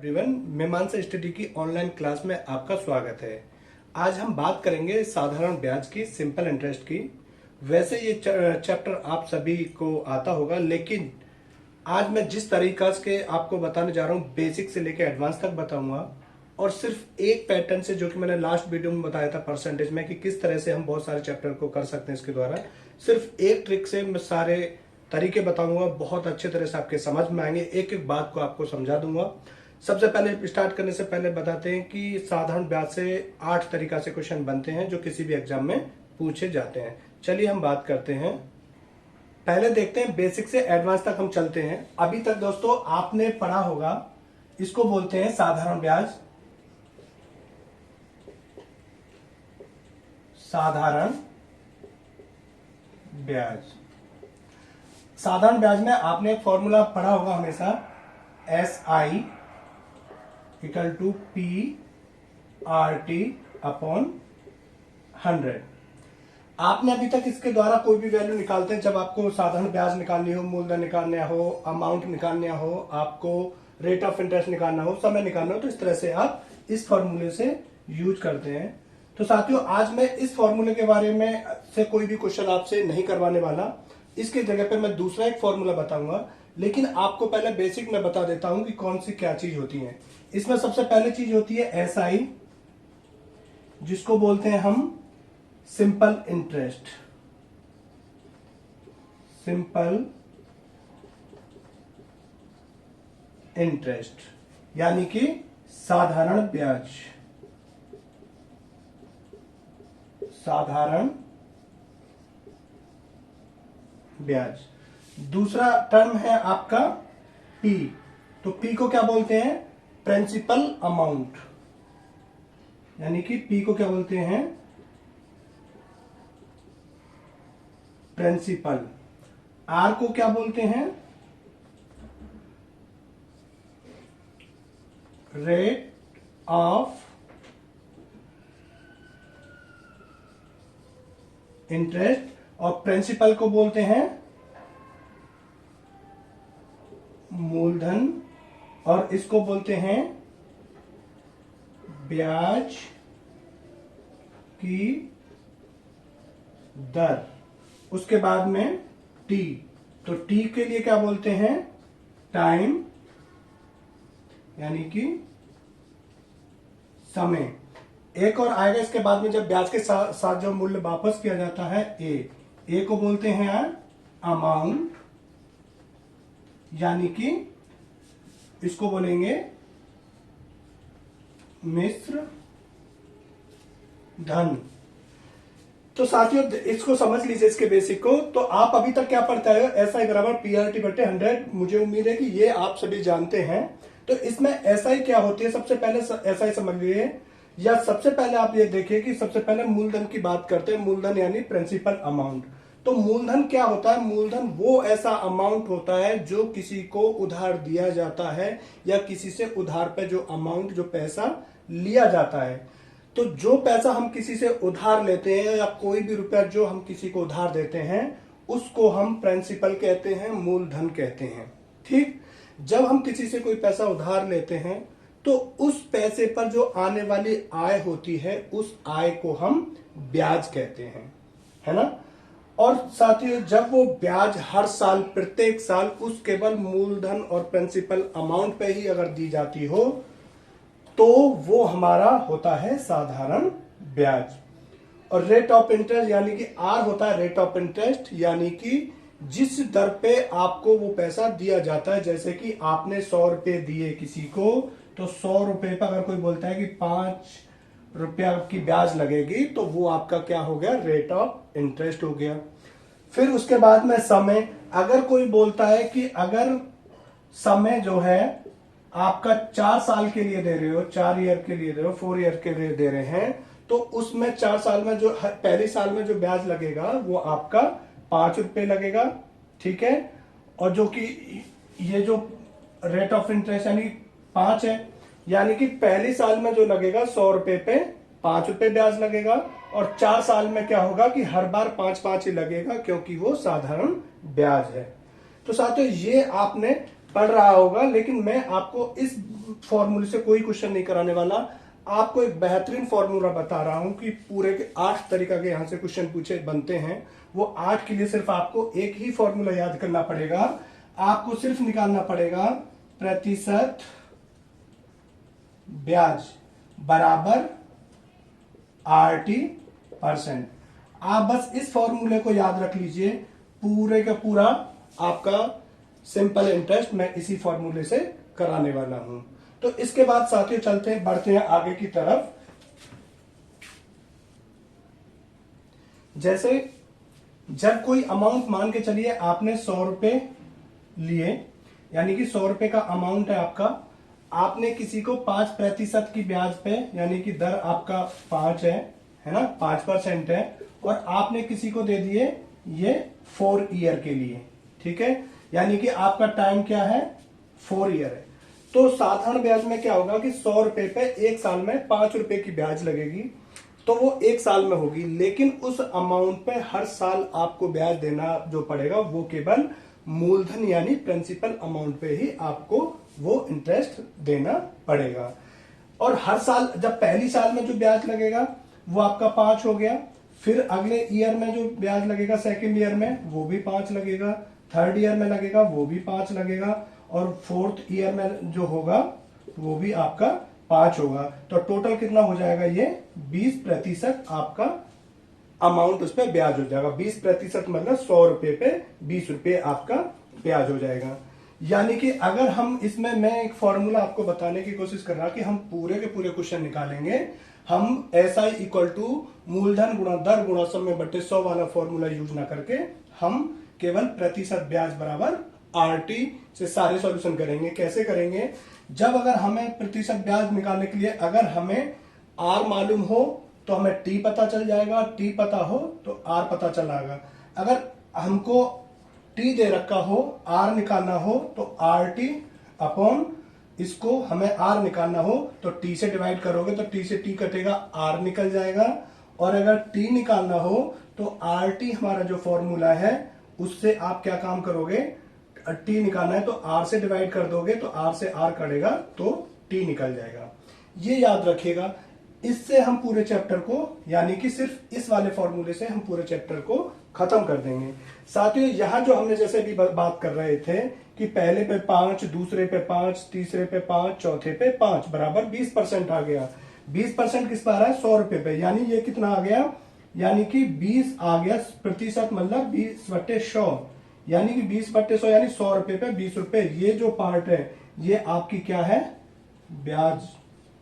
Everyone, मीमांसा study की online class में आपका स्वागत है। आज हम बात करेंगे साधारण ब्याज की, सिंपल इंटरेस्ट की। वैसे ये चैप्टर आप सभी को आता होगा, लेकिन आज मैं जिस तरीका से आपको बताने जा रहा हूँ, बेसिक से लेकर एडवांस तक बताऊंगा, और सिर्फ एक पैटर्न से, जो कि मैंने लास्ट वीडियो में बताया था परसेंटेज में कि किस तरह से हम बहुत सारे चैप्टर को कर सकते हैं इसके द्वारा। सिर्फ एक ट्रिक से मैं सारे तरीके बताऊंगा, बहुत अच्छे तरह से आपके समझ में आएंगे, एक एक बात को आपको समझा दूंगा। सबसे पहले स्टार्ट करने से पहले बताते हैं कि साधारण ब्याज से 8 तरीका से क्वेश्चन बनते हैं जो किसी भी एग्जाम में पूछे जाते हैं। चलिए हम बात करते हैं। पहले देखते हैं बेसिक से एडवांस तक हम चलते हैं। अभी तक दोस्तों आपने पढ़ा होगा, इसको बोलते हैं साधारण ब्याज। साधारण ब्याज, साधारण ब्याज में आपने एक फॉर्मूला पढ़ा होगा हमेशा, SI equal to PRT upon 100। आपने अभी तक इसके द्वारा कोई भी वैल्यू निकालते हैं, जब आपको साधारण ब्याज निकालनी हो, मूलधन निकालना हो, अमाउंट निकालना हो, आपको रेट ऑफ इंटरेस्ट निकालना हो, समय निकालना हो, तो इस तरह से आप इस फॉर्मूले से यूज करते हैं। तो साथियों, आज मैं इस फॉर्मूले के बारे में से कोई भी क्वेश्चन आपसे नहीं करवाने वाला। इसके जगह पे मैं दूसरा एक फॉर्मूला बताऊंगा, लेकिन आपको पहले बेसिक में बता देता हूं कि कौन सी क्या चीज होती है। इसमें सबसे पहले चीज होती है SI, जिसको बोलते हैं हम सिंपल इंटरेस्ट। सिंपल इंटरेस्ट यानी कि साधारण ब्याज। साधारण ब्याज। दूसरा टर्म है आपका P। तो P को क्या बोलते हैं? Principal amount. यानी कि P को क्या बोलते हैं? प्रिंसिपल। R को क्या बोलते हैं? Rate of interest. और प्रिंसिपल को बोलते हैं मूलधन, और इसको बोलते हैं ब्याज की दर। उसके बाद में T। तो T के लिए क्या बोलते हैं? टाइम, यानी कि समय। एक और आएगा इसके बाद में, जब ब्याज के साथ जो मूल्य वापस किया जाता है, ए को बोलते हैं अमाउंट, यानी कि इसको बोलेंगे मिश्र धन। तो साथियों, इसको समझ लीजिए, इसके बेसिक को। तो आप अभी तक क्या पढ़ते हैं? SI बराबर PRT बटे 100। मुझे उम्मीद है कि ये आप सभी जानते हैं। तो इसमें SI क्या होती है, सबसे पहले SI समझ लीजिए। या सबसे पहले आप ये देखिए कि सबसे पहले मूलधन की बात करते हैं। मूलधन यानी प्रिंसिपल अमाउंट। तो मूलधन क्या होता है? मूलधन वो ऐसा अमाउंट होता है जो किसी को उधार दिया जाता है, या किसी से उधार पे जो अमाउंट, जो पैसा लिया जाता है। तो जो पैसा हम किसी से उधार लेते हैं, या कोई भी रुपया जो हम किसी को उधार देते हैं, उसको हम प्रिंसिपल कहते हैं, मूलधन कहते हैं। ठीक। जब हम किसी से कोई पैसा उधार लेते हैं, तो उस पैसे पर जो आने वाली आय होती है, उस आय को हम ब्याज कहते हैं, है ना। और साथियों, जब वो ब्याज हर साल, प्रत्येक साल उस केवल मूलधन और प्रिंसिपल अमाउंट पे ही अगर दी जाती हो, तो वो हमारा होता है साधारण ब्याज। और रेट ऑफ इंटरेस्ट यानी कि R होता है रेट ऑफ इंटरेस्ट, यानी कि जिस दर पे आपको वो पैसा दिया जाता है। जैसे कि आपने 100 रुपए दिए किसी को, तो 100 रुपए पर अगर कोई बोलता है कि 5 रुपया की ब्याज लगेगी, तो वो आपका क्या हो गया? रेट ऑफ इंटरेस्ट हो गया। फिर उसके बाद में समय। अगर कोई बोलता है कि अगर समय जो है आपका 4 साल के लिए दे रहे हो, 4 ईयर के लिए दे रहे हो, 4 ईयर के लिए दे रहे हैं, तो उसमें 4 साल में जो पहले साल में जो ब्याज लगेगा, वो आपका 5 रुपए लगेगा। ठीक है। और जो कि ये जो रेट ऑफ इंटरेस्ट यानी 5 है, यानी कि पहले साल में जो लगेगा 100 रुपए पे 5 रुपए ब्याज लगेगा। और 4 साल में क्या होगा कि हर बार 5-5 ही लगेगा, क्योंकि वो साधारण ब्याज है। तो साथियों, ये आपने पढ़ रहा होगा, लेकिन मैं आपको इस फॉर्मूले से कोई क्वेश्चन नहीं कराने वाला। आपको एक बेहतरीन फॉर्मूला बता रहा हूं कि पूरे के 8 तरीका के यहां से क्वेश्चन पूछे बनते हैं। वो 8 के लिए सिर्फ आपको एक ही फॉर्मूला याद करना पड़ेगा। आपको सिर्फ निकालना पड़ेगा प्रतिशत ब्याज बराबर RT %। आप बस इस फॉर्मूले को याद रख लीजिए। पूरे का पूरा आपका सिंपल इंटरेस्ट मैं इसी फॉर्मूले से कराने वाला हूं। तो इसके बाद साथियों चलते हैं, बढ़ते हैं आगे की तरफ। जैसे जब कोई अमाउंट मान के चलिए आपने 100 रुपए लिए, यानी कि 100 रुपए का अमाउंट है आपका, आपने किसी को 5% की ब्याज पे, यानी कि दर आपका 5 है ना, 5% है, और आपने किसी को दे दिए ये 4 ईयर के लिए, ठीक है, यानी कि आपका टाइम क्या है, 4 ईयर है। तो साधारण ब्याज में क्या होगा कि 100 रुपए पे एक साल में 5 रुपए की ब्याज लगेगी, तो वो एक साल में होगी। लेकिन उस अमाउंट पे हर साल आपको ब्याज देना जो पड़ेगा वो केवल मूलधन यानी प्रिंसिपल अमाउंट पे ही आपको वो इंटरेस्ट देना पड़ेगा। और हर साल जब पहली साल में जो ब्याज लगेगा वो आपका 5 हो गया, फिर अगले ईयर में जो ब्याज लगेगा सेकेंड ईयर में वो भी 5 लगेगा, थर्ड ईयर में लगेगा वो भी 5 लगेगा, और फोर्थ ईयर में जो होगा वो भी आपका 5 होगा। तो टोटल कितना हो जाएगा, ये 20% आपका अमाउंट उस पर ब्याज हो जाएगा। 20% मतलब 100 रुपए पे 20 रुपए आपका ब्याज हो जाएगा। यानी कि अगर हम इसमें, मैं एक फॉर्मूला आपको बताने की कोशिश कर रहा कि हम पूरे के पूरे क्वेश्चन निकालेंगे। हम SI इक्वल टू मूलधन गुणा दर गुणा समय बट्टे 100 वाला फॉर्मूला यूज ना करके हम केवल प्रतिशत ब्याज बराबर RT से सारे सॉल्यूशन करेंगे। कैसे करेंगे, जब अगर हमें प्रतिशत ब्याज निकालने के लिए अगर हमें R मालूम हो तो हमें T पता चल जाएगा, T पता हो तो R पता चलाएगा। अगर हमको T दे रखा हो, R निकालना हो तो RT अपॉन इसको हमें R निकालना हो तो T से डिवाइड करोगे तो T से T कटेगा, R निकल जाएगा। और अगर T निकालना हो तो RT हमारा जो फॉर्मूला है उससे आप क्या काम करोगे, T निकालना है तो R से डिवाइड कर दोगे तो R से R कटेगा तो T निकल जाएगा। ये याद रखिएगा। इससे हम पूरे चैप्टर को, यानी कि सिर्फ इस वाले फॉर्मूले से हम पूरे चैप्टर को खत्म कर देंगे। साथियों यहां जो हमने जैसे भी बात कर रहे थे कि पहले पे 5, दूसरे पे 5, तीसरे पे 5, चौथे पे 5 बराबर 20% आ गया। 20% किस पर आ रहा है, 100 रुपए पे, यानी ये कितना आ गया, यानी कि 20 आ गया प्रतिशत, मतलब 20/100, यानी कि 20/100 यानी 100 रुपए पे 20 रुपए। ये जो पार्ट है ये आपकी क्या है,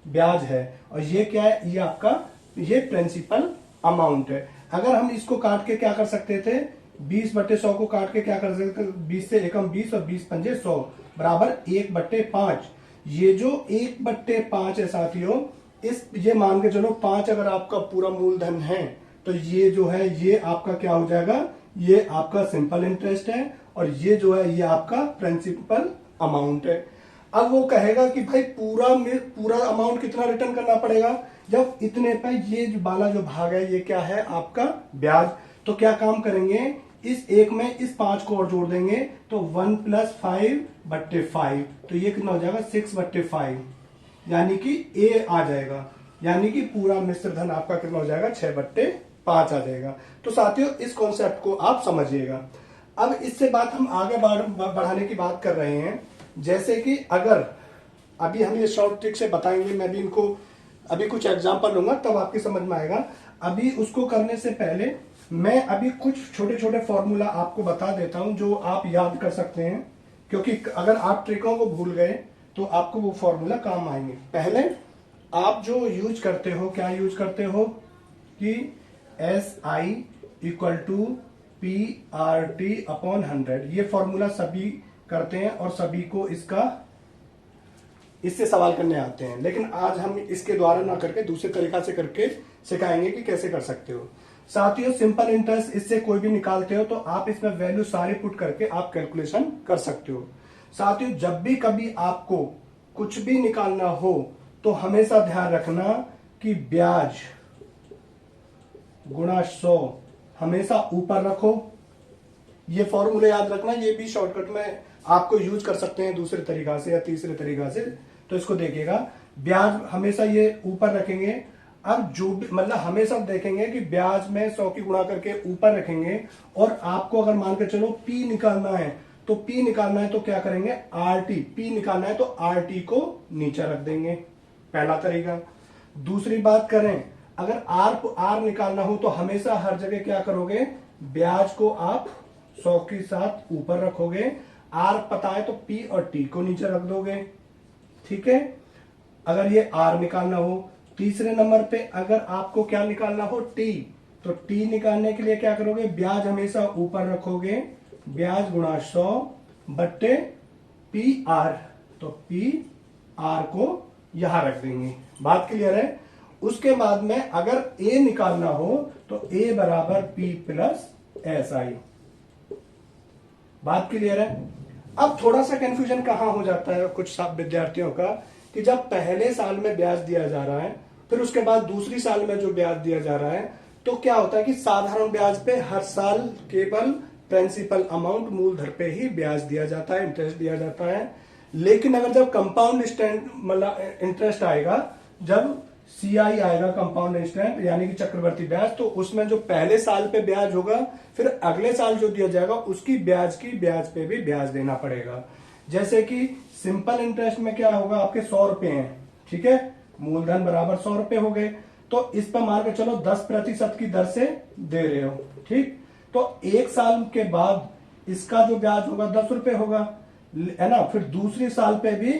ब्याज है, और ये क्या है, ये आपका ये प्रिंसिपल अमाउंट है। अगर हम इसको काट के क्या कर सकते थे, 20/100 को काट के क्या कर सकते थे, 20 से एकम 20 और 20×5 100 बराबर 1/5। ये जो 1/5 है साथियों, इस ये मान के चलो 5 अगर आपका पूरा मूलधन है तो ये जो है ये आपका क्या हो जाएगा, ये आपका सिंपल इंटरेस्ट है, और ये जो है ये आपका प्रिंसिपल अमाउंट है। अब वो कहेगा कि भाई पूरा अमाउंट कितना रिटर्न करना पड़ेगा, जब इतने पे ये जो बाला जो भाग है ये क्या है, आपका ब्याज। तो क्या काम करेंगे, इस एक में इस 5 को और जोड़ देंगे तो 1 + 5/5, तो ये कितना हो जाएगा 6/5, यानी कि A आ जाएगा, यानी कि पूरा मिश्र धन आपका कितना हो जाएगा 6/5 आ जाएगा। तो साथियों इस कॉन्सेप्ट को आप समझिएगा। अब इससे बात हम आगे बढ़ाने की बात कर रहे हैं। जैसे कि अगर अभी हम ये शॉर्ट ट्रिक से बताएंगे, मैं भी इनको अभी कुछ एग्जांपल लूंगा तब आपकी समझ में आएगा। अभी उसको करने से पहले मैं अभी कुछ छोटे छोटे फॉर्मूला आपको बता देता हूं जो आप याद कर सकते हैं, क्योंकि अगर आप ट्रिकों को भूल गए तो आपको वो फॉर्मूला काम आएंगे। पहले आप जो यूज करते हो, क्या यूज करते हो कि SI इक्वल टू PRT/100, ये फॉर्मूला सभी करते हैं और सभी को इससे सवाल करने आते हैं। लेकिन आज हम इसके द्वारा ना करके दूसरे तरीका से करके सिखाएंगे कि कैसे कर सकते हो। साथियों सिंपल इंटरेस्ट इससे कोई भी निकालते हो तो आप इसमें वैल्यू सारी पुट करके आप कैलकुलेशन कर सकते हो। साथियों जब भी कभी आपको कुछ भी निकालना हो तो हमेशा ध्यान रखना कि ब्याज गुणा 100 हमेशा ऊपर रखो। ये फॉर्मूले याद रखना, ये भी शॉर्टकट में आपको यूज कर सकते हैं दूसरे तरीका से या तीसरे तरीका से। तो इसको देखिएगा, ब्याज हमेशा ये ऊपर रखेंगे। अब जो भी मतलब हमेशा देखेंगे कि ब्याज में 100 की गुणा करके ऊपर रखेंगे, और आपको अगर मान के चलो पी निकालना है, तो पी निकालना है तो क्या करेंगे, आर टी, पी निकालना है तो आर टी को नीचे रख देंगे, पहला तरीका। दूसरी बात करें, अगर आर निकालना हो तो हमेशा हर जगह क्या करोगे, ब्याज को आप 100 के साथ ऊपर रखोगे, आर पता है तो पी और टी को नीचे रख दोगे, ठीक है। अगर ये आर निकालना हो, तीसरे नंबर पे अगर आपको क्या निकालना हो, टी, तो टी निकालने के लिए क्या करोगे, ब्याज हमेशा ऊपर रखोगे, ब्याज गुणा 100 बट्टे पी आर, तो पी आर को यहां रख देंगे। बात क्लियर है। उसके बाद में अगर ए निकालना हो तो ए बराबर पी प्लस एस आई। बात क्लियर है। अब थोड़ा सा कंफ्यूजन कहां हो जाता है कुछ विद्यार्थियों का, कि जब पहले साल में ब्याज दिया जा रहा है, फिर उसके बाद दूसरी साल में जो ब्याज दिया जा रहा है, तो क्या होता है कि साधारण ब्याज पे हर साल केवल प्रिंसिपल अमाउंट मूलधर पे ही ब्याज दिया जाता है, इंटरेस्ट दिया जाता है। लेकिन अगर जब कंपाउंड मतलब इंटरेस्ट आएगा, जब सीआई आएगा कंपाउंड इंटरेस्ट यानी कि चक्रवर्ती ब्याज, तो उसमें जो पहले साल पे ब्याज होगा, फिर अगले साल जो दिया जाएगा उसकी ब्याज पे भी ब्याज देना पड़ेगा। जैसे कि सिंपल इंटरेस्ट में क्या होगा, आपके 100 रुपए हैं, ठीक है, मूलधन बराबर 100 रुपए हो गए, तो इस पर मान के चलो 10% की दर से दे रहे हो, ठीक। तो एक साल के बाद इसका जो ब्याज होगा 10 रुपए होगा, है ना। फिर दूसरे साल पे भी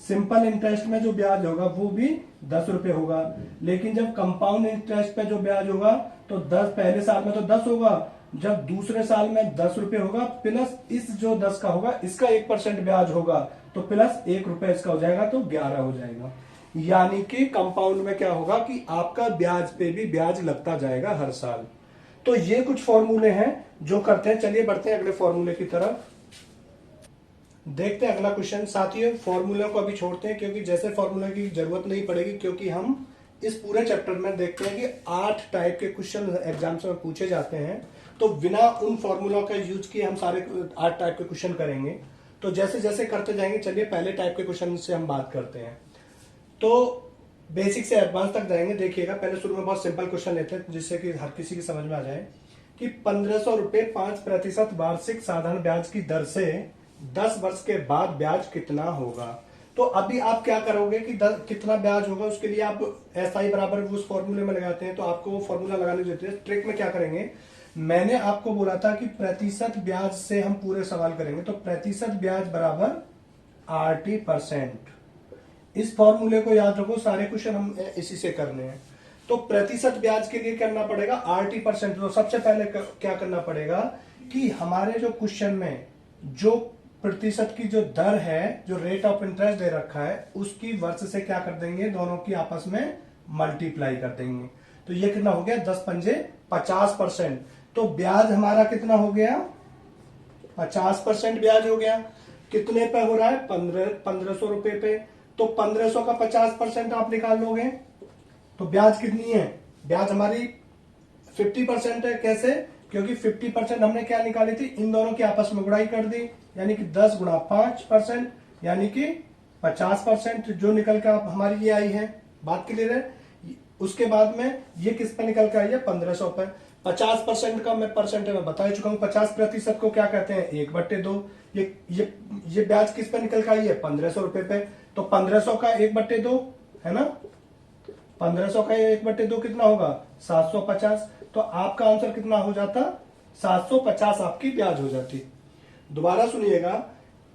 सिंपल इंटरेस्ट में जो ब्याज होगा वो भी 10 रुपए होगा। लेकिन जब कंपाउंड इंटरेस्ट पे जो ब्याज होगा तो 10, पहले साल में तो 10 होगा, जब दूसरे साल में 10 रुपए होगा, प्लस इस जो 10 का होगा इसका 1% ब्याज होगा, तो प्लस 1 रुपए इसका हो जाएगा, तो 11 हो जाएगा। यानी कि कंपाउंड में क्या होगा कि आपका ब्याज पे भी ब्याज लगता जाएगा हर साल। तो ये कुछ फॉर्मूले हैं जो करते हैं। चलिए बढ़ते हैं अगले फॉर्मूले की तरफ, देखते हैं अगला क्वेश्चन। साथियों फॉर्मूला को अभी छोड़ते हैं क्योंकि जैसे फॉर्मूला की जरूरत नहीं पड़ेगी, क्योंकि हम इस पूरे चैप्टर में देखते हैं कि 8 टाइप के क्वेश्चन एग्जाम्स में पूछे जाते हैं, तो बिना उन फॉर्मूला का यूज किए हम सारे 8 टाइप के क्वेश्चन करेंगे। तो जैसे जैसे करते जाएंगे, चलिए पहले टाइप के क्वेश्चन से हम बात करते हैं। तो बेसिक से एडवांस तक जाएंगे। देखिएगा, पहले शुरू में बहुत सिंपल क्वेश्चन लेते हैं जिससे कि हर किसी की समझ में आ जाए कि 1500 रुपए 5% वार्षिक साधारण ब्याज की दर से 10 वर्ष के बाद ब्याज कितना होगा। तो अभी आप क्या करोगे कि कितना ब्याज होगा, उसके लिए आप SI बराबर उस फॉर्मूले में लगाते हैं, तो आपको वो फॉर्मूला लगाने देते हैं। ट्रिक में क्या करेंगे, मैंने आपको बोला था कि प्रतिशत ब्याज से हम पूरे सवाल करेंगे, तो प्रतिशत ब्याज बराबर RT%। इस फॉर्मूले को याद रखो, सारे क्वेश्चन हम इसी से करने हैं। तो प्रतिशत ब्याज के लिए करना पड़ेगा RT%। तो सबसे पहले क्या करना पड़ेगा कि हमारे जो क्वेश्चन में जो प्रतिशत की जो दर है, जो रेट ऑफ इंटरेस्ट दे रखा है, उसकी वर्ष से क्या कर देंगे, दोनों की आपस में मल्टीप्लाई कर देंगे। तो ये कितना हो गया, 10 पंजे 50%। तो ब्याज हमारा कितना हो गया, 50% ब्याज हो गया। कितने पे हो रहा है, 1500 रुपए पे। तो 1500 का 50% आप निकाल लोगे तो ब्याज कितनी है, ब्याज हमारी 50% है। कैसे, क्योंकि 50% हमने क्या निकाली थी, इन दोनों की आपस में गुणाई कर दी, यानी कि 10 गुणा 5%, यानी कि 50% जो निकल कर हमारी ये आई है। बात क्लियर है। उसके बाद में ये किस पे निकल कर आई है, 1500 पे। 50% का मैं परसेंटेज में बता चुका हूं, 50% को क्या कहते हैं, 1/2। ये ब्याज किस पे निकल कर आई है, 1500 रुपए पे। तो 1500 का 1/2 है ना, 1500 का 1/2 कितना होगा, 750। तो आपका आंसर कितना हो जाता, 750 आपकी ब्याज हो जाती। दोबारा सुनिएगा,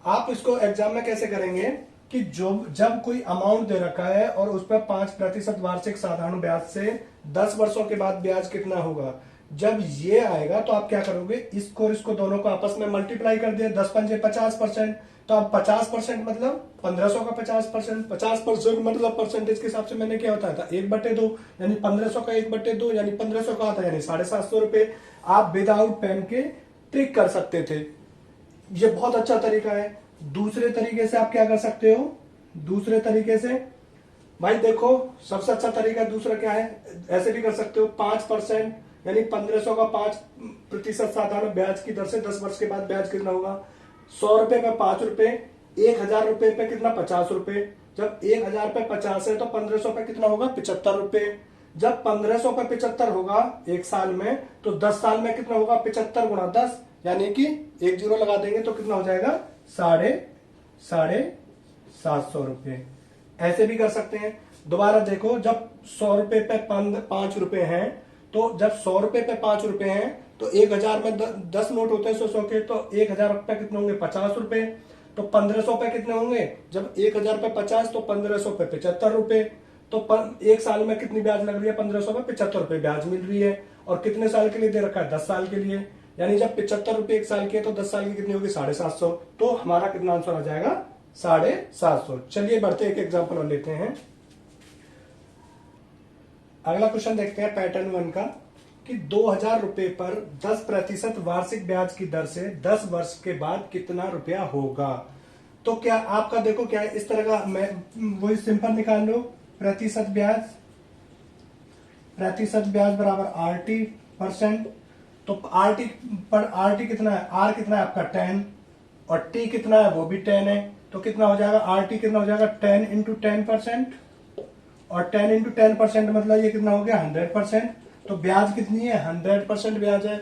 आप इसको एग्जाम में कैसे करेंगे कि जब कोई अमाउंट दे रखा है और उस पर 5% वार्षिक साधारण ब्याज से 10 वर्षों के बाद ब्याज कितना होगा, जब ये आएगा तो आप क्या करोगे, इसको और इसको दोनों को आपस में मल्टीप्लाई कर दिया, 10 पंजे 50%। तो अब 50% मतलब 1500 का 50%, 50% मतलब परसेंटेज के हिसाब से मैंने क्या होता था, 1/2, यानी 1500 का 1/2, यानी 1500 का आता है, यानी 750 रुपए। आप विदाउट पेन के ट्रिक कर सकते थे, ये बहुत अच्छा तरीका है। दूसरे तरीके से आप क्या कर सकते हो, दूसरे तरीके से भाई देखो, सबसे अच्छा तरीका दूसरा क्या है, ऐसे भी कर सकते हो, 5%, यानी 1500 का 5% साधारण ब्याज की दर से 10 वर्ष के बाद ब्याज कितना होगा, 100 रुपए पे 5 रुपए, 1000 रुपए पे कितना 50 रुपए। जब 1000 पे 50 है तो 1500 पे कितना होगा 75 रुपए। जब 1500 पे 75 होगा एक साल में, तो 10 साल में कितना होगा 75 गुणा 10, यानी कि एक जीरो लगा देंगे तो कितना हो जाएगा साढ़े 750 रुपए। ऐसे भी कर सकते हैं। दोबारा देखो, जब 100 रुपए पे 5 रुपए हैं, तो जब 100 रुपए पे 5 रुपए हैं तो 1000 में 10 नोट होते हैं 100 के, तो 1000 रुपए कितने होंगे 50 रुपए। तो 1500 पे कितने होंगे, जब 1000 पे 50 तो 1500 पे 75 रुपए। तो एक साल में कितनी ब्याज लग रही है 1500 पे 75 रुपए ब्याज मिल रही है। और कितने साल के लिए दे रखा है 10 साल के लिए, यानी जब 75 रुपए एक साल के तो 10 साल की कितनी होगी 750। तो हमारा कितना आंसर आ जाएगा 750। चलिए बढ़ते एक एग्जाम्पल और लेते हैं। अगला क्वेश्चन देखते हैं पैटर्न 1 का, कि 2000 रुपए पर 10% वार्षिक ब्याज की दर से 10 वर्ष के बाद कितना रुपया होगा। तो क्या आपका देखो क्या है, इस तरह का मैं वही सिंपल निकाल लो। प्रतिशत ब्याज बराबर RT%। तो आरटी कितना है, आर कितना है आपका 10 और टी कितना है वो भी 10 है। तो कितना हो जाएगा RT कितना हो जाएगा 10 इंटू 10%, और 10 इंटू 10% मतलब ये कितना हो गया 100%। तो ब्याज कितनी है 100% ब्याज है।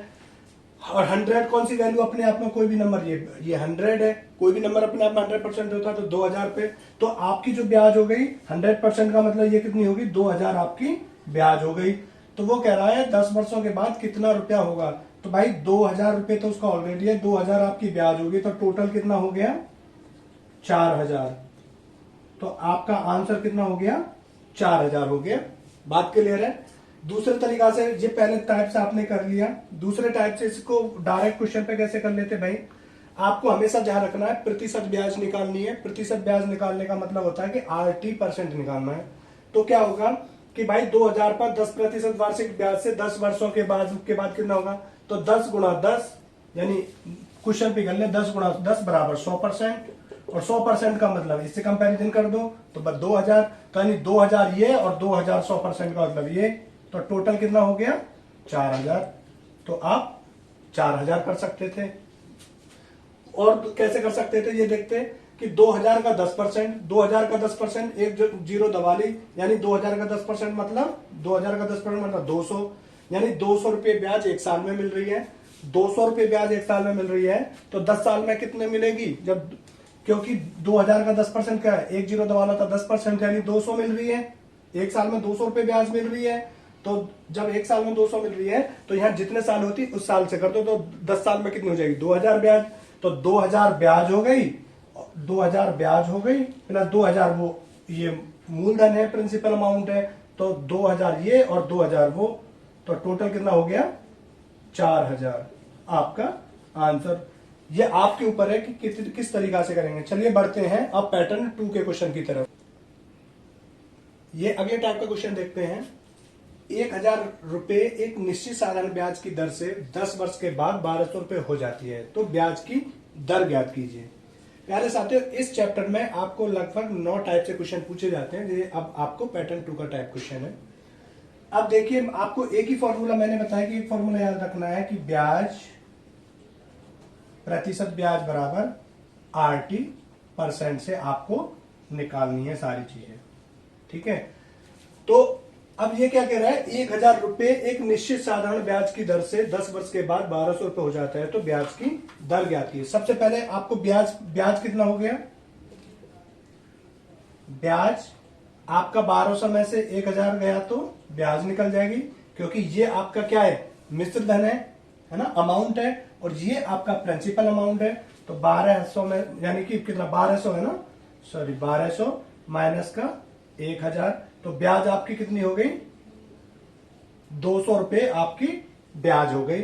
और 100 कौन सी वैल्यू अपने आप में, कोई भी नंबर, ये 100 है, कोई भी नंबर अपने आप में 100% होता है तो 2000 पे। तो आपकी जो ब्याज हो गई 100% का मतलब ये कितनी होगी 2000 आपकी ब्याज हो गई। तो वो कह रहा है 10 वर्षों के बाद कितना रुपया होगा। तो भाई 2000 रुपये तो उसका ऑलरेडी है, 2000 आपकी ब्याज होगी, तो टोटल कितना हो गया 4000। तो आपका आंसर कितना हो गया 4000 हो गया। बात क्लियर है। दूसरे तरीका से, ये पहले टाइप से आपने कर लिया, दूसरे टाइप से इसको डायरेक्ट क्वेश्चन पे कैसे कर लेते भाई। आपको हमेशा ध्यान रखना है प्रतिशत ब्याज निकालनी है। प्रतिशत ब्याज निकालने का मतलब होता है कि RT% निकालना है। तो क्या होगा कि भाई 2000 पर 10% वार्षिक ब्याज से 10 वर्षों के बाद कितना होगा, तो 10 गुणा 10, यानी क्वेश्चन पे कर ले 10 गुणा 10 बराबर 100%। और 100% का मतलब इससे कंपैरिजन कर दो तो बस 2000, तो यानी 2000 ये और 2000 100% का मतलब ये, तो टोटल कितना हो गया 4000। तो आप 4000 कर सकते थे। और कैसे कर सकते थे ये देखते कि 2000 का 10%, 2000 का 10% एक जीरो दबा ली, यानी 2000 का 10% मतलब 2000 का 10% मतलब 200, यानी 200 रुपये ब्याज एक साल में मिल रही है। 200 रुपये ब्याज एक साल में मिल रही है, तो 10 साल में कितने मिलेगी, जब क्योंकि 2000 का 10% क्या है, एक जीरो दबाना था 10%, यानी 200 मिल रही है। एक साल में 200 रुपये ब्याज मिल रही है। तो जब एक साल में 200 मिल रही है तो यहाँ जितने साल होती उस साल से कर दो, तो 10 साल में कितनी हो जाएगी 2000 ब्याज। तो 2000 ब्याज हो गई, 2000 ब्याज हो गई प्लस 2000 वो ये मूलधन है, प्रिंसिपल अमाउंट है, तो 2000 ये और 2000 वो, तो टोटल कितना हो गया 4000 आपका आंसर। ये आपके ऊपर है कि किस तरीका से करेंगे। चलिए बढ़ते हैं अब पैटर्न 2 के क्वेश्चन की तरफ। ये अगले टाइप का क्वेश्चन देखते हैं। 1000 रुपए एक निश्चित साधारण ब्याज की दर से 10 वर्ष के बाद 1200 रुपए हो जाती है, तो ब्याज की दर ज्ञात कीजिए। प्यारे साथियों, इस चैप्टर में आपको लगभग 9 टाइप से क्वेश्चन पूछे जाते हैं। ये अब आपको पैटर्न 2 का टाइप क्वेश्चन है। अब देखिए, आपको एक ही फॉर्मूला मैंने बताया कि एक फॉर्मूला याद रखना है कि ब्याज प्रतिशत ब्याज बराबर RT% से आपको निकालनी है सारी चीजें, ठीक है। तो अब ये क्या कह रहा है, 1000 रुपए एक निश्चित साधारण ब्याज की दर से 10 वर्ष के बाद 1200 रुपए हो जाता है, तो ब्याज की दर ज्ञात कीजिए। सबसे पहले आपको ब्याज कितना हो गया, ब्याज आपका 1200 में से 1000 गया तो ब्याज निकल जाएगी, क्योंकि ये आपका क्या है मिश्र धन है ना, अमाउंट है, और ये आपका प्रिंसिपल अमाउंट है। तो 1200 में यानी कि कितना 1200 है ना, सॉरी 1200 माइनस का 1000, तो ब्याज आपकी कितनी हो गई 200 रुपए आपकी ब्याज हो गई।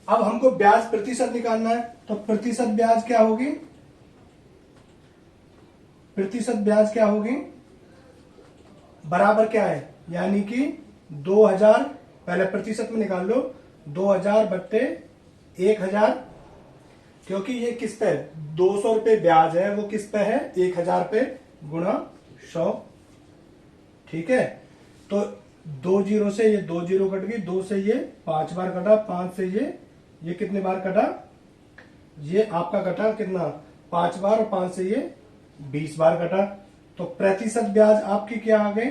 अब हमको ब्याज प्रतिशत निकालना है, तो प्रतिशत ब्याज क्या होगी, प्रतिशत ब्याज क्या होगी बराबर क्या है, यानी कि 2000 पहले प्रतिशत में निकाल लो, 2000 बट्टे 1000, क्योंकि ये किस पे 200 रुपए ब्याज है, वो किस पे है 1000 पे गुणा 100, ठीक है। तो 2 जीरो से ये 2 जीरो कट गई, 2 से ये 5 बार कटा, 5 से ये कितने बार कटा ये आपका घटा कितना, 5 बार, और 5 से ये 20 बार घटा। तो प्रतिशत ब्याज आपकी क्या आ गई,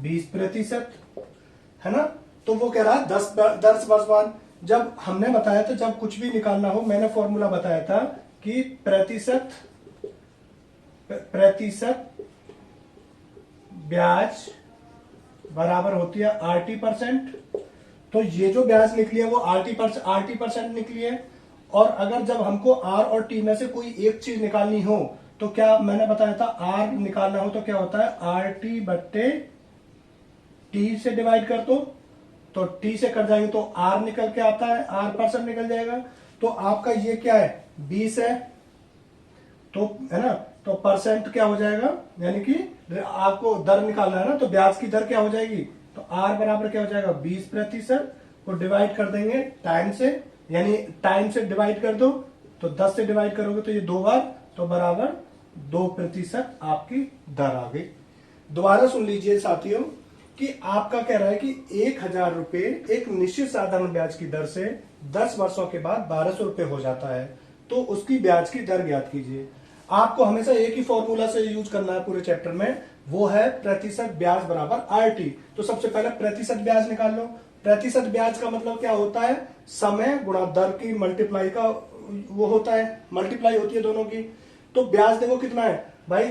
20%, है ना। तो वो कह रहा है 10 वर्ष बाद। जब हमने बताया था, जब कुछ भी निकालना हो, मैंने फॉर्मूला बताया था कि प्रतिशत ब्याज बराबर होती है RT%। तो ये जो ब्याज निकली है वो RT% निकली है। और अगर जब हमको R और T में से कोई एक चीज निकालनी हो, तो क्या मैंने बताया था, R निकालना हो तो क्या होता है, RT/T से डिवाइड कर दो, तो T से कर जाएंगे तो R निकल के आता है, R% निकल जाएगा। तो आपका ये क्या है, 20 है, तो है ना, तो परसेंट क्या हो जाएगा, यानी कि आपको दर निकालना है ना, तो ब्याज की दर क्या हो जाएगी, तो R बराबर क्या हो जाएगा, 20% को डिवाइड कर देंगे टाइम से, यानी टाइम से डिवाइड कर दो, तो 10 से डिवाइड करोगे तो ये 2 बार, तो बराबर 2% आपकी दर आ गई। दोबारा सुन लीजिए साथियों, कि आपका कह रहा है कि 1,000 रुपए एक निश्चित साधारण ब्याज की दर से 10 वर्षों के बाद 1200 रुपए हो जाता है, तो उसकी ब्याज की दर ज्ञात कीजिए। आपको हमेशा एक ही फॉर्मूला से यूज करना है पूरे चैप्टर में, वो है प्रतिशत ब्याज बराबर RT। तो सबसे पहले प्रतिशत ब्याज निकाल लो। प्रतिशत ब्याज का मतलब क्या होता है, समय गुणा दर की मल्टीप्लाई का वो होता है, मल्टीप्लाई होती है दोनों की। तो ब्याज देखो कितना है भाई,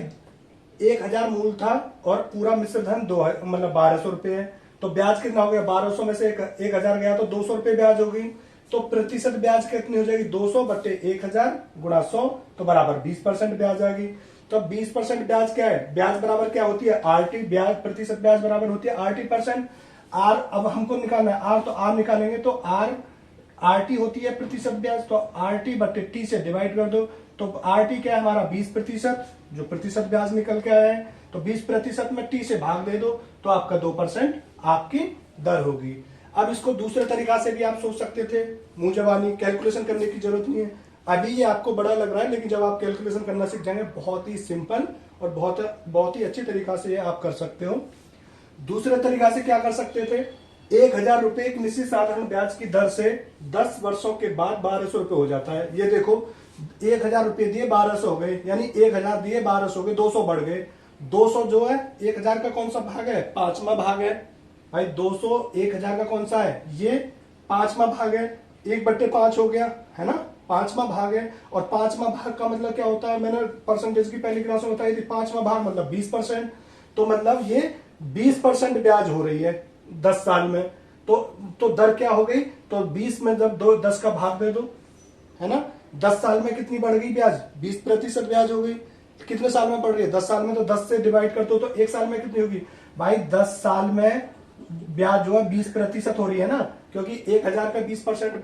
1,000 मूल था और पूरा मिश्र धन 2 मतलब 1200 रुपए है। तो ब्याज कितना हो गया, 1200 में से 1,000 गया तो 200 रुपए ब्याज हो गई। तो प्रतिशत ब्याज कितनी हो जाएगी, 200 बटे 1,000 गुणा 100, तो बराबर 20% ब्याज आ गई। तो 20% ब्याज क्या है, ब्याज बराबर क्या होती है, RT। ब्याज प्रतिशत ब्याज बराबर होती है RT%। R अब हमको निकालना है R, तो R निकालेंगे तो RT होती है प्रतिशत ब्याज, तो RT बटे T से डिवाइड कर दो। तो RT क्या है हमारा 20%, जो प्रतिशत ब्याज निकल के आया है, तो 20% में T से भाग दे दो, तो आपका 2% आपकी दर होगी। अब इसको दूसरे तरीका से भी आप सोच सकते थे, मुंह जबानी कैलकुलेशन करने की जरूरत नहीं है। अभी ये आपको बड़ा लग रहा है, लेकिन जब आप कैलकुलेशन करना सीख जाएंगे, बहुत ही सिंपल और बहुत ही अच्छी तरीका से ये आप कर सकते हो। दूसरे तरीका से क्या कर सकते थे, 1,000 रुपए एक निश्चित साधारण ब्याज की दर से 10 वर्षों के बाद 1200 रुपए हो जाता है। ये देखो, 1,000 रुपए दिए 1200 हो गए, यानी 1,000 दिए 1200 हो गए, 200 बढ़ गए। 200 जो है 1,000 का कौन सा भाग है, 5वां भाग है भाई। 200 1,000 का कौन सा है, ये 5वां भाग है, 1/5 हो गया, है ना, 5वां भाग है। और 5वां भाग का मतलब क्या होता है, मैंने परसेंटेज की पहली क्लास में बताई थी, 5वां भाग मतलब 20%। तो मतलब ये 20% ब्याज हो रही है 10 साल में। तो दर क्या हो गई, तो 20 में जब 10 का भाग दे दो, है ना, 10 साल में कितनी बढ़ गई ब्याज, 20% ब्याज हो गई। कितने साल में बढ़ रही है, 10 साल में, तो 10 से डिवाइड कर दो, तो एक साल में कितनी होगी भाई, 10 साल में ब्याज जो है 20% हो रही है ना, क्योंकि 1,000 का 20%,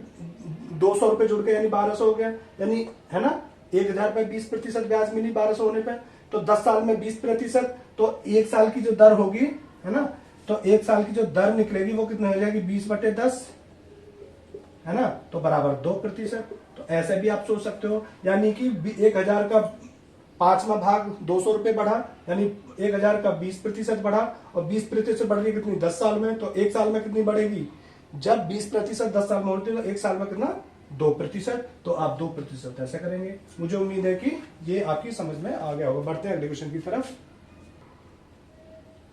200 रुपए जुड़ के यानी 1200 हो गया, यानी है ना, 1,000 पे 20% ब्याज मिली 1200 होने पे, तो 10 साल में 20%, तो एक साल की जो दर होगी, है ना, तो एक साल की जो दर निकलेगी वो कितनी हो जाएगी, 20/10, है ना, तो बराबर 2%। तो ऐसे भी आप सोच सकते हो, यानी कि 1,000 का 5वां भाग 200 रुपए बढ़ा, यानी 1,000 का 20% बढ़ा, और 20% बढ़ गई कितनी, 10 साल में, तो एक साल में कितनी बढ़ेगी, जब 20% 10 साल में होती है तो एक साल में कितना, 2%। तो आप 2% ऐसे करेंगे। मुझे उम्मीद है कि ये आपकी समझ में आ गया होगा। बढ़ते हैं अगले क्वेश्चन की तरफ।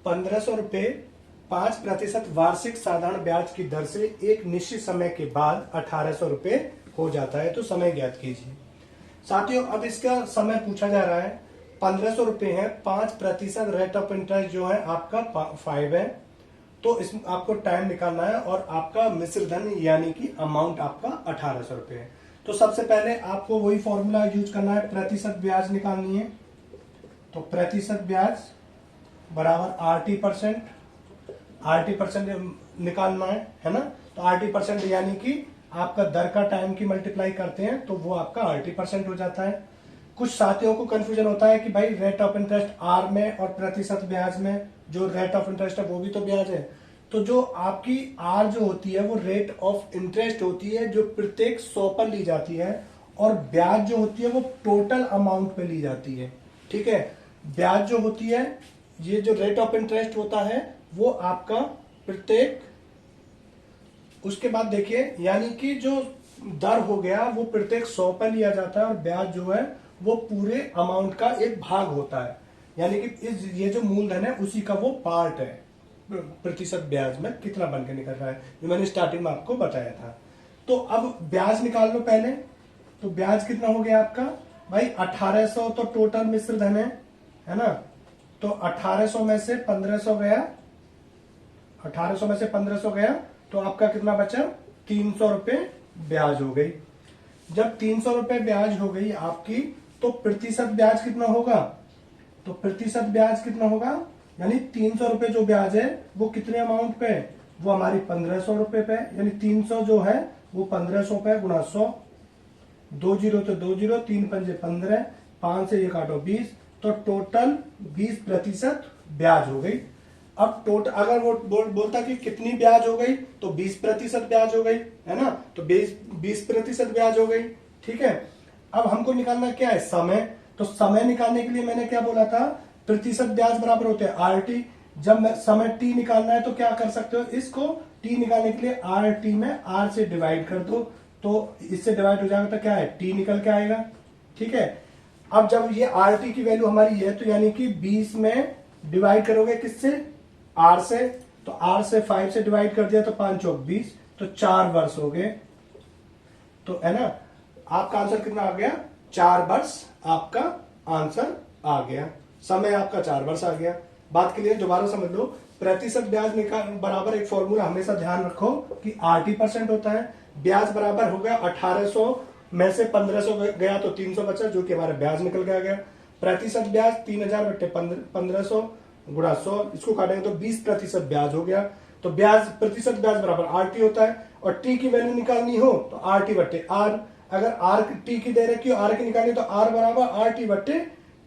1,500 रुपए 5% वार्षिक साधारण ब्याज की दर से एक निश्चित समय के बाद 1,800 रुपए हो जाता है, तो समय ज्ञात कीजिए। साथियों, अब इसका समय पूछा जा रहा है, 1,500 रुपए है, 5% रेट ऑफ इंटरेस्ट जो है आपका 5 है, तो इसमें आपको टाइम निकालना है, और आपका मिश्र धन यानी कि अमाउंट आपका 1,800 रुपए है। तो सबसे पहले आपको वही फॉर्मूला यूज करना है, प्रतिशत ब्याज निकालनी है। तो प्रतिशत ब्याज बराबर RT% निकालना है ना, तो RT% यानी कि आपका दर का टाइम की मल्टीप्लाई करते हैं तो वो आपका RT% हो जाता है। कुछ साथियों को कंफ्यूजन होता है कि भाई रेट ऑफ इंटरेस्ट R में और प्रतिशत ब्याज में, जो रेट ऑफ इंटरेस्ट है वो भी तो ब्याज है। तो जो आपकी R जो होती है वो रेट ऑफ इंटरेस्ट होती है, जो प्रत्येक 100 पर ली जाती है, और ब्याज जो होती है वो टोटल अमाउंट पे ली जाती है। ठीक है, ब्याज जो होती है, ये जो रेट ऑफ इंटरेस्ट होता है वो आपका प्रत्येक, उसके बाद देखिए, यानी कि जो दर हो गया वो प्रत्येक 100 पर लिया जाता है और ब्याज जो है वो पूरे अमाउंट का एक भाग होता है, यानी कि ये जो मूलधन है उसी का वो पार्ट है। प्रतिशत ब्याज में कितना बन के निकल रहा है, जो मैंने स्टार्टिंग में आपको बताया था। तो अब ब्याज निकाल लो पहले। तो ब्याज कितना हो गया आपका भाई 1800, तो टोटल मिश्र धन है ना। तो 1800 में से 1500 गया, 1800 में से 1500 गया, तो आपका कितना बचा 300 रुपए ब्याज हो गई। जब 300 रुपए ब्याज हो गई आपकी, तो प्रतिशत ब्याज कितना होगा, तो प्रतिशत ब्याज कितना होगा, यानी 300 रुपए जो ब्याज है वो कितने अमाउंट पे, वो हमारी 1500 रुपए पे, यानी 300 जो है वो 1500 पे गुणा 100, 2 जीरो तो 2 जीरो, 3 पंजे 15, 5 से ये काटो 20, तो टोटल 20% ब्याज हो गई। अब टोटल अगर वो बोलता कि कितनी ब्याज हो गई, तो 20% ब्याज हो गई, है ना। तो 20% ब्याज हो गई, ठीक है। अब हमको निकालना क्या है, समय। तो समय निकालने के लिए मैंने क्या बोला था, प्रतिशत ब्याज बराबर होते हैं RT। जब समय t निकालना है तो क्या कर सकते हो, इसको t निकालने के लिए RT में R से डिवाइड कर दो, तो इससे डिवाइड हो जाएगा तो क्या है t निकल के आएगा, ठीक है। अब जब ये RT की वैल्यू हमारी है, तो यानी कि 20 में डिवाइड करोगे किससे, R से, तो R से 5 से डिवाइड कर दिया तो 5 चौक 20, तो 4 वर्ष हो गए, तो है ना। आपका आंसर कितना आ गया, 4 वर्ष आपका आंसर आ गया। समय आपका 4 वर्ष आ गया। बात के लिए दोबारा समझ लो, प्रतिशत ब्याज बराबर एक फॉर्मूला हमेशा ध्यान रखो कि RT% होता है। ब्याज बराबर हो गया 1800 में से 1500 गया तो 300 बचा, जो कि हमारा ब्याज निकल के आ गया। प्रतिशत ब्याज 3000 बटे 1500 गुणा 100, इसको काटेंगे तो 20% ब्याज हो गया। तो ब्याज प्रतिशत ब्याज बराबर RT होता है, और t की वैल्यू निकालनी हो तो RT बटे R। अगर R t की दे रखी हो, R की निकालनी तो R बराबर RT बटे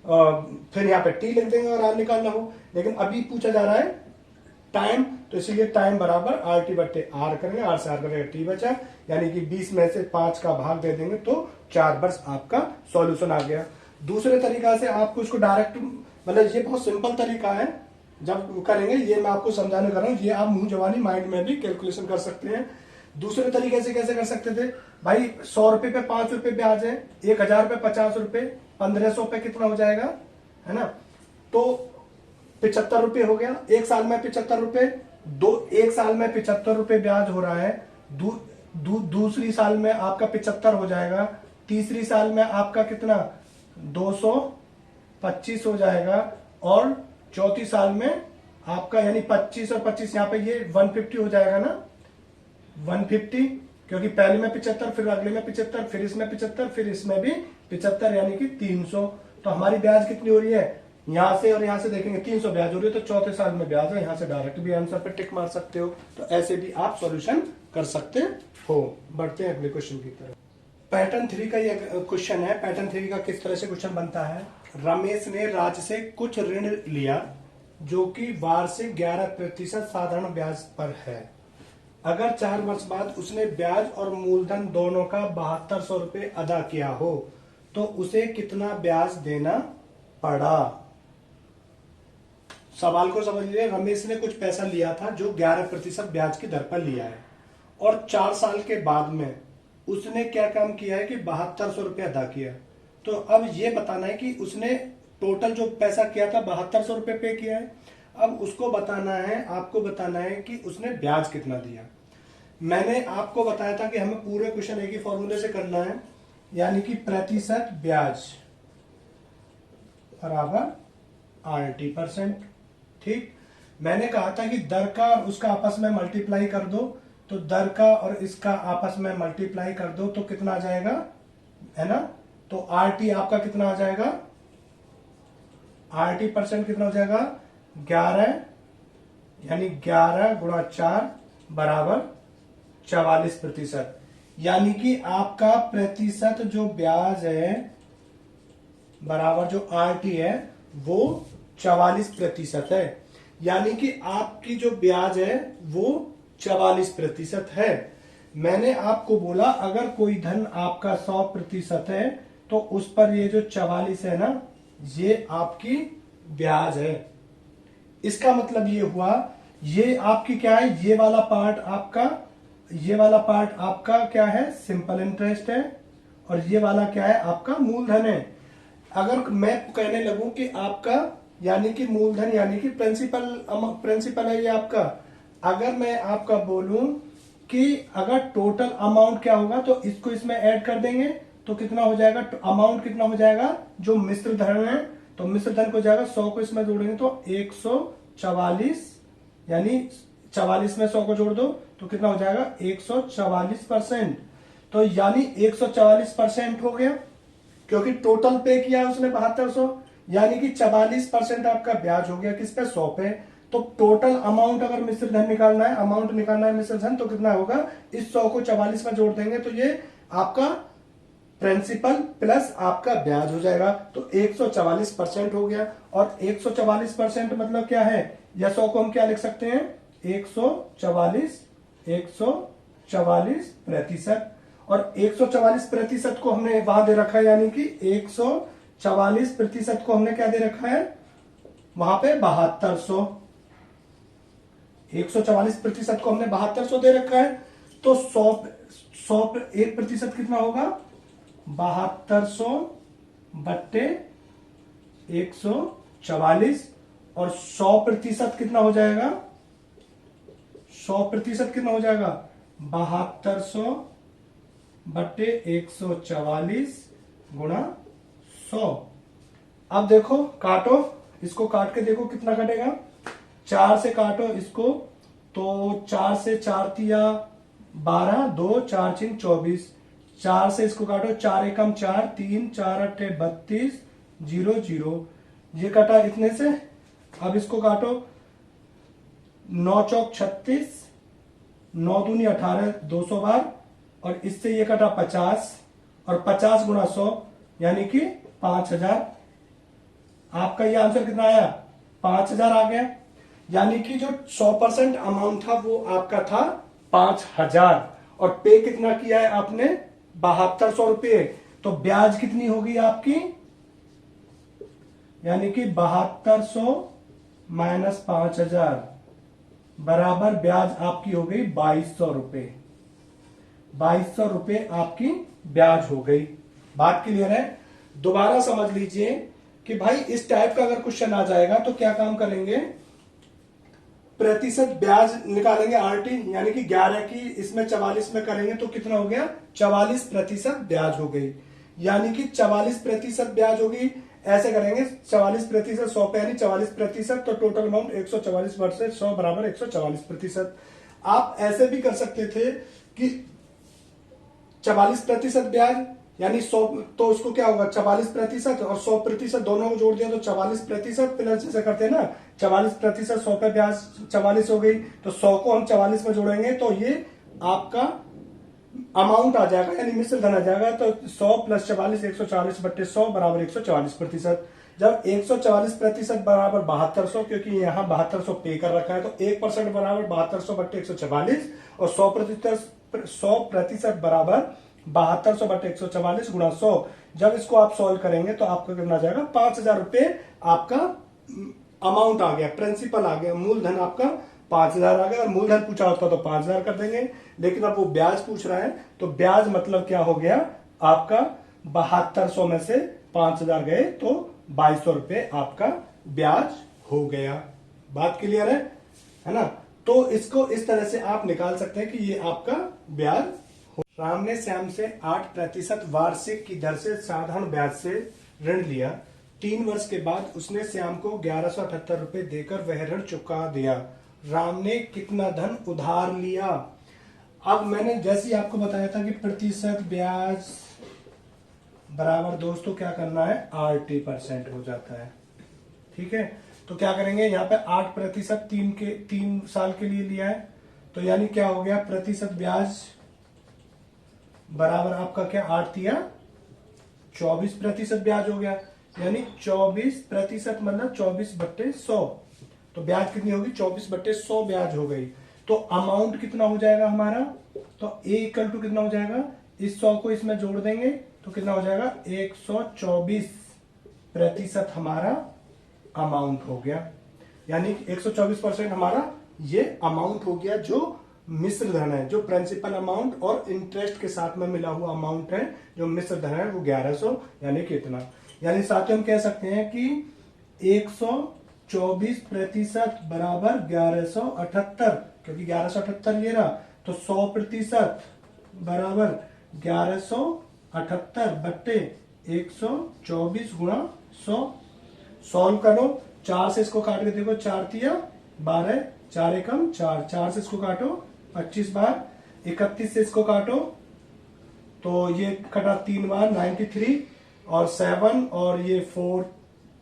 फिर यहाँ पे t लिख देंगे और R निकालना हो। लेकिन अभी पूछा जा रहा है टाइम, तो इसीलिए टाइम बराबर RT बटे R करेंगे, R से R करेंगे, t बचा, यानी कि 20 में से 5 का भाग दे देंगे तो 4 वर्ष आपका सॉल्यूशन आ गया। दूसरे तरीका से आपको इसको डायरेक्ट, मतलब ये बहुत सिंपल तरीका है, जब करेंगे ये मैं आपको समझाने कर रहा हूँ, ये आप मुंह जवानी माइंड में भी कैलकुलेशन कर सकते हैं। दूसरे तरीके से कैसे कर सकते थे भाई, 100 रुपए पे 5 रुपए ब्याज है, 1000 पे 50 रुपए, 1500 पे कितना हो जाएगा, है ना। तो 75 रुपए हो गया, एक साल में 75 रुपए, एक साल में 75 रुपए ब्याज हो रहा है। दूसरी साल में आपका 75 हो जाएगा, तीसरी साल में आपका कितना 225 हो जाएगा, और चौथी साल में आपका यानी 25 और 25 यहाँ पे ये 150 हो जाएगा ना, 150, क्योंकि पहले में 75, फिर अगले में 75, फिर इसमें 75, फिर इसमें भी 75, यानी कि 300। तो हमारी ब्याज कितनी हो रही है, यहां से और यहां से देखेंगे 300 ब्याज हो रही है, तो चौथे साल में ब्याज है, यहां से डायरेक्ट भी आंसर पे टिक मार सकते हो। तो ऐसे भी आप सॉल्यूशन कर सकते हो। बढ़ते हैं अगले क्वेश्चन की तरफ। पैटर्न 3 का ये क्वेश्चन है। पैटर्न 3 का किस तरह से क्वेश्चन बनता है, रमेश ने राज से कुछ ऋण लिया जो कि वार्षिक 11% साधारण ब्याज पर है। अगर 4 वर्ष बाद उसने ब्याज और मूलधन दोनों का 7200 रुपए अदा किया हो, तो उसे कितना ब्याज देना पड़ा। सवाल को समझ लीजिए, रमेश ने कुछ पैसा लिया था जो 11% ब्याज की दर पर लिया है, और 4 साल के बाद में उसने क्या काम किया है कि 7200 रुपये अदा किया। तो अब ये बताना है कि उसने टोटल जो पैसा किया था 7200 रुपये पे किया है। अब उसको बताना है, आपको बताना है कि उसने ब्याज कितना दिया। मैंने आपको बताया था कि हमें पूरे क्वेश्चन एक ही फॉर्मूले से करना है, यानी कि प्रतिशत ब्याज बराबर RT%। ठीक, मैंने कहा था कि दर का और उसका आपस में मल्टीप्लाई कर दो, तो दर का और इसका आपस में मल्टीप्लाई कर दो तो कितना आ जाएगा, है ना। तो RT आपका कितना आ जाएगा, RT% कितना हो जाएगा 11, यानी 11 गुणा 4 बराबर 44%। यानी कि आपका प्रतिशत जो ब्याज है बराबर जो RT है वो 44% है, यानी कि आपकी जो ब्याज है वो 44% है। मैंने आपको बोला अगर कोई धन आपका 100% है तो उस पर ये जो 44 है ना, ये आपकी ब्याज है। इसका मतलब ये हुआ, ये आपकी क्या है, ये वाला पार्ट आपका ये वाला पार्ट आपका क्या है, सिंपल इंटरेस्ट है, और ये वाला क्या है, आपका मूलधन है। अगर मैं कहने लगूं कि आपका यानी कि मूलधन यानी कि प्रिंसिपल है ये आपका, अगर मैं आपका बोलूं कि अगर टोटल अमाउंट क्या होगा तो इसको इसमें ऐड कर देंगे तो कितना हो जाएगा, अमाउंट कितना हो जाएगा जो मिश्र धन है, तो मिश्र धन को जाएगा 100 को इसमें जोड़ेंगे तो 144, यानी 44 में 100 को जोड़ दो तो कितना हो जाएगा 144%। तो यानी 144% हो गया, क्योंकि टोटल पे किया उसने 7200, यानी कि 44% आपका ब्याज हो गया किस पे, 100 पे। तो टोटल अमाउंट अगर मिश्र धन निकालना है, अमाउंट निकालना है मिश्र धन, तो कितना होगा, इस 100 को 44 में जोड़ देंगे तो ये आपका प्रिंसिपल प्लस आपका ब्याज हो जाएगा। तो 144% हो गया। और 144% मतलब क्या है, या 100 को हम क्या लिख सकते हैं, 144%। और 144% को हमने वहां दे रखा है, यानी कि 144% को हमने क्या दे रखा है वहां पे 7200। 144% को हमने 7200 दे रखा है, तो 1% कितना होगा, 7200 बट्टे 144, और 100% कितना हो जाएगा, 100% कितना हो जाएगा, 7200 बट्टे 144 गुणा 100। अब देखो काटो, इसको काट के देखो कितना कटेगा, 4 से काटो इसको, तो 4 से 4 तिया 12, 2 4 6 24, 4 से इसको काटो, 4 एकम 4, 3 4 अट्ठे 32, 0 0, ये कटा इतने से। अब इसको काटो, 9 चौक 36, 9 दूनी 18, 200 बार, और इससे ये कटा 50, और 50 गुणा 100 यानी कि 5000। आपका ये आंसर कितना आया, 5000 आ गया। यानी कि जो 100% अमाउंट था वो आपका था 5000, और पे कितना किया है आपने, 7200 रुपये। तो ब्याज कितनी होगी आपकी, यानी कि 7200 माइनस 5000 बराबर ब्याज आपकी हो गई 2200 रुपये। 2200 रुपये आपकी ब्याज हो गई। बात क्लियर है। दोबारा समझ लीजिए कि भाई इस टाइप का अगर क्वेश्चन आ जाएगा तो क्या काम करेंगे, प्रतिशत ब्याज निकालेंगे आरटी, यानी कि 11 की इसमें 44 में करेंगे तो कितना हो गया, 44% ब्याज हो गई, यानी कि 44% ब्याज होगी। ऐसे करेंगे 44% 100 पे, यानी 44%, तो टोटल अमाउंट 144 वर्सेस 100 बराबर 144%। आप ऐसे भी कर सकते थे कि 44% ब्याज यानी 100, तो उसको क्या होगा 44% और 100% दोनों को जोड़ दिया तो 44% प्लस, जैसे करते हैं ना 44% 100 पे ब्याज 44 हो गई, तो 100 को हम 44 में जोड़ेंगे तो ये आपका अमाउंट आ जाएगा, यानी मिश्र धन आ जाएगा। तो 100 प्लस 44 140 बट्टे 100 बराबर 144%। जब 144% बराबर 7200, क्योंकि यहाँ 7200 पे कर रखा है, तो 1% बराबर 7200 बट्टे 144, और 100% बराबर 7200 बटे 144 गुणा 100। जब इसको आप सॉल्व करेंगे तो आपका कितना जाएगा, 5000 रुपये आपका अमाउंट आ गया, प्रिंसिपल आ गया, मूलधन आपका 5000 आ गया। और मूलधन पूछा होता तो 5000 कर देंगे, लेकिन अब वो ब्याज पूछ रहा है, तो ब्याज मतलब क्या हो गया आपका, 7200 में से 5000 गए तो 2200 रुपये आपका ब्याज हो गया। बात क्लियर है ना। तो इसको इस तरह से आप निकाल सकते हैं कि ये आपका ब्याज। राम ने श्याम से 8% वार्षिक की दर से साधारण ब्याज से ऋण लिया। 3 वर्ष के बाद उसने श्याम को 1178 रुपए देकर वह ऋण चुका दिया। राम ने कितना धन उधार लिया। अब मैंने जैसे ही आपको बताया था कि प्रतिशत ब्याज बराबर दोस्तों क्या करना है, 80% हो जाता है। ठीक है, तो क्या करेंगे, यहाँ पे 8% 3 साल के लिए लिया है, तो यानी क्या हो गया, प्रतिशत ब्याज बराबर आपका क्या, 8 दिया 24% ब्याज हो गया, यानी 24% मतलब 24 बट्टे 100, तो ब्याज कितनी होगी, 24 बट्टे 100 ब्याज हो गई। तो अमाउंट कितना हो जाएगा हमारा, तो ए इक्वल टू कितना हो जाएगा, इस 100 को इसमें जोड़ देंगे तो कितना हो जाएगा, 124% हमारा अमाउंट हो गया, यानी 124% हमारा ये अमाउंट हो गया जो मिश्र धन है, जो प्रिंसिपल अमाउंट और इंटरेस्ट के साथ में मिला हुआ अमाउंट है, जो मिश्र धन है वो 1100 यानी कितना, यानी साथ ही हम कह सकते हैं कि 124% बराबर 1178, क्योंकि 1178 ये रहा, तो 100% बराबर 1178 बट्टे 124 गुणा 100। सॉल्व करो, 4 से इसको काट के देखो, 4 तिया 12, 4 एकम 4, 4 से इसको काटो 25 बार, 31 से इसको काटो तो ये कटा 3 बार 93, और 7 और ये 4,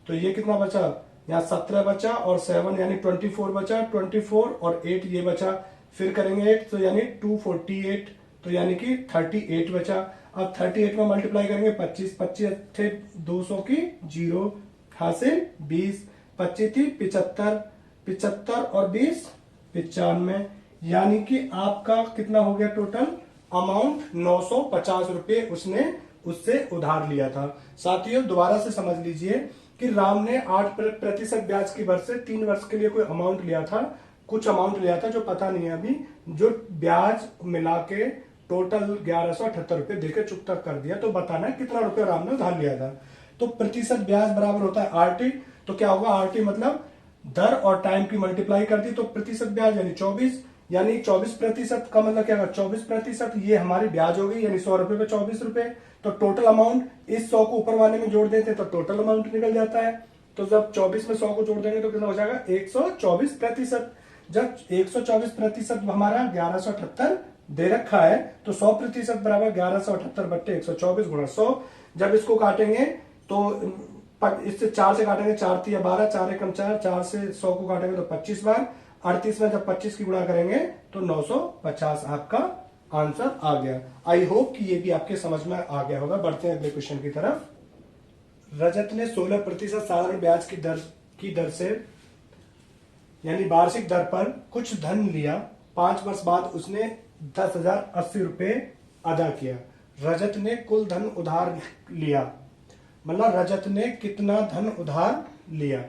तो ये कितना बचा, यहाँ 17 बचा और 7 यानी 24 बचा, 24 और 8 ये बचा, फिर करेंगे 8 तो यानी 248, तो यानी कि 38 बचा। अब 38 में मल्टीप्लाई करेंगे 25, 25 थे 200 की 0, हासिल 20, 25 थी 75, 75 और 20 95, यानी कि आपका कितना हो गया टोटल अमाउंट 950 रुपए उसने उससे उधार लिया था। साथियों दोबारा से समझ लीजिए कि राम ने 8% ब्याज की दर से 3 वर्ष के लिए कोई अमाउंट लिया था, कुछ अमाउंट लिया था जो पता नहीं है अभी, जो ब्याज मिला के टोटल 1178 रुपए देकर चुकता कर दिया। तो बताना है कितना रुपया राम ने उधार लिया था। तो प्रतिशत ब्याज बराबर होता है आरटी, तो क्या होगा आरटी मतलब दर और टाइम की मल्टीप्लाई कर दी, तो प्रतिशत ब्याज यानी 24, यानी 24% का मतलब क्या होगा 24%, ये हमारी ब्याज हो गई, यानी 100 रुपए पे 24 रुपए। तो टोटल अमाउंट इस 100 को ऊपर वाले में जोड़ देते तो टोटल अमाउंट निकल जाता है। तो जब 24 में 100 को जोड़ देंगे तो कितना हो जाएगा 124%। जब 124% हमारा 1178 दे रखा है, तो 100% बराबर 1178 बट्टे 124 गुणा 100। जब इसको काटेंगे तो इससे 4 से काटेंगे, 4 तिया 12, 4 एकम 4, 4 से 100 को काटेंगे तो 25 बार, 38 में जब 25 की गुणा करेंगे तो 950 आपका आंसर आ गया। आई होप कि ये भी आपके समझ में आ गया होगा। बढ़ते हैं अगले क्वेश्चन की तरफ। रजत ने 16% साधारण ब्याज की दर से यानी वार्षिक दर पर कुछ धन लिया, 5 वर्ष बाद उसने 10,080 रुपए अदा किया। रजत ने कुल धन उधार लिया, मतलब रजत ने कितना धन उधार लिया।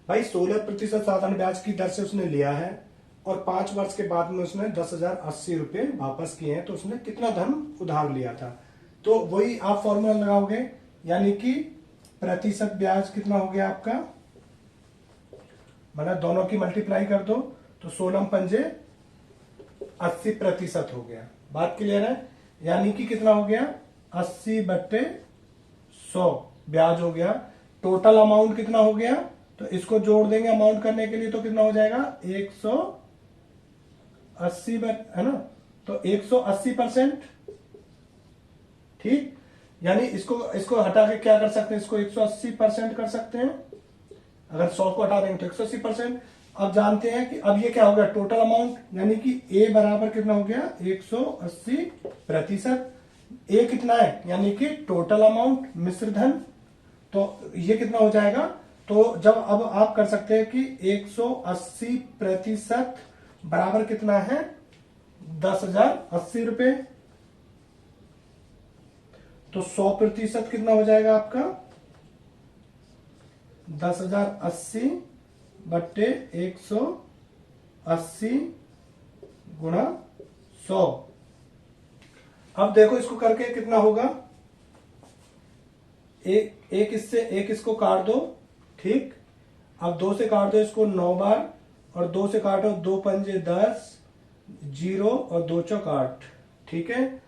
भाई 16% साधारण ब्याज की दर से उसने लिया है और 5 वर्ष के बाद में उसने 10,080 रुपए वापस किए हैं, तो उसने कितना धन उधार लिया था। तो वही आप फॉर्मूला लगाओगे, यानी कि प्रतिशत ब्याज कितना हो गया आपका, मतलब दोनों की मल्टीप्लाई कर दो तो 16 पंजे 80% हो गया। बात क्लियर है, यानी कि कितना हो गया 80 बट्टे 100 ब्याज हो गया। टोटल अमाउंट कितना हो गया, तो इसको जोड़ देंगे अमाउंट करने के लिए, तो कितना हो जाएगा 180 है ना, तो 180%। ठीक, यानी इसको हटा के क्या कर सकते हैं, इसको 180% कर सकते हैं। अगर 100 को हटा देंगे तो 180%। अब जानते हैं कि अब ये क्या हो गया टोटल अमाउंट, यानी कि ए बराबर कितना हो गया 180%। ए कितना है, यानी कि टोटल अमाउंट मिश्र धन, तो ये कितना हो जाएगा। तो जब अब आप कर सकते हैं कि 180% बराबर कितना है 10,080 रुपए, तो 100% कितना हो जाएगा आपका 10,080 बट्टे 180 गुणा 100। अब देखो इसको करके कितना होगा, एक इससे एक इसको काट दो, ठीक। अब 2 से काट दो इसको 9 बार, और 2 से काटो 2 पंजे 10, 0 और 2 चौक 8, ठीक है।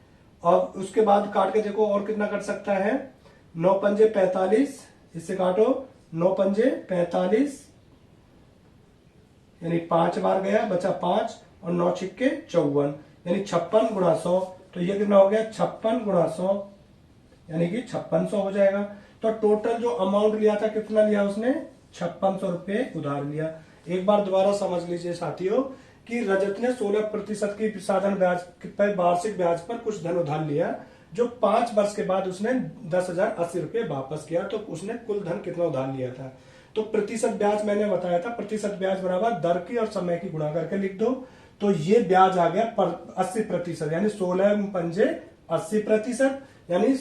और उसके बाद काट के देखो और कितना कर सकता है, 9 पंजे 45, इससे काटो 9 पंजे 45, यानी 5 बार गया बचा 5, और 9 छिक्के 54, यानी 56 गुणा 100। तो ये कितना हो गया 56 गुणा 100, यानी कि 5600 हो जाएगा। तो टोटल जो अमाउंट लिया था कितना लिया उसने 5600 रुपए उधार लिया। एक बार दोबारा समझ लीजिए साथियों कि रजत ने 16% की साधारण ब्याज पर वार्षिक ब्याज पर कुछ धन उधार लिया, जो 5 वर्ष के बाद उसने 10,080 रुपए वापस किया, तो उसने कुल धन कितना उधार लिया था। तो प्रतिशत ब्याज मैंने बताया था, प्रतिशत ब्याज बराबर दर की और समय की गुणा करके लिख दो, तो ये ब्याज आ गया 80%, यानी 16 पंजे 80%, यानी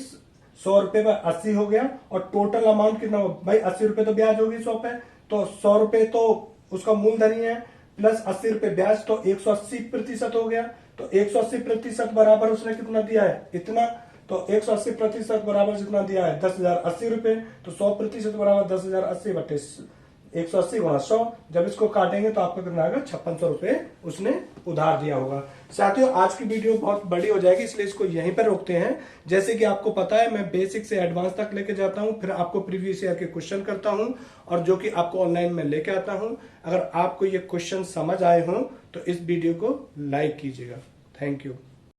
100 रुपए पर 80 हो गया। और टोटल अमाउंट कितना हो भाई 80 रुपए तो ब्याज होगी 100 पे, तो 100 रुपए तो उसका मूलधन ही है, प्लस 80 रुपए ब्याज, तो 180% हो गया। तो 180% बराबर उसने कितना दिया है, इतना। तो 180% बराबर जितना दिया है 10,080 रुपए। तो 100% बराबर 10,080 बटे 180 गुणा 100। जब इसको काटेंगे तो आपको कितना आएगा, 5600 रुपए उसने उधार दिया होगा। साथियों, आज की वीडियो बहुत बड़ी हो जाएगी, इसलिए इसको यहीं पर रोकते हैं। जैसे कि आपको पता है, मैं बेसिक से एडवांस तक लेके जाता हूं, फिर आपको प्रीवियस ईयर के क्वेश्चन करता हूं, और जो कि आपको ऑनलाइन में लेके आता हूं। अगर आपको ये क्वेश्चन समझ आए हों तो इस वीडियो को लाइक कीजिएगा। Thank you.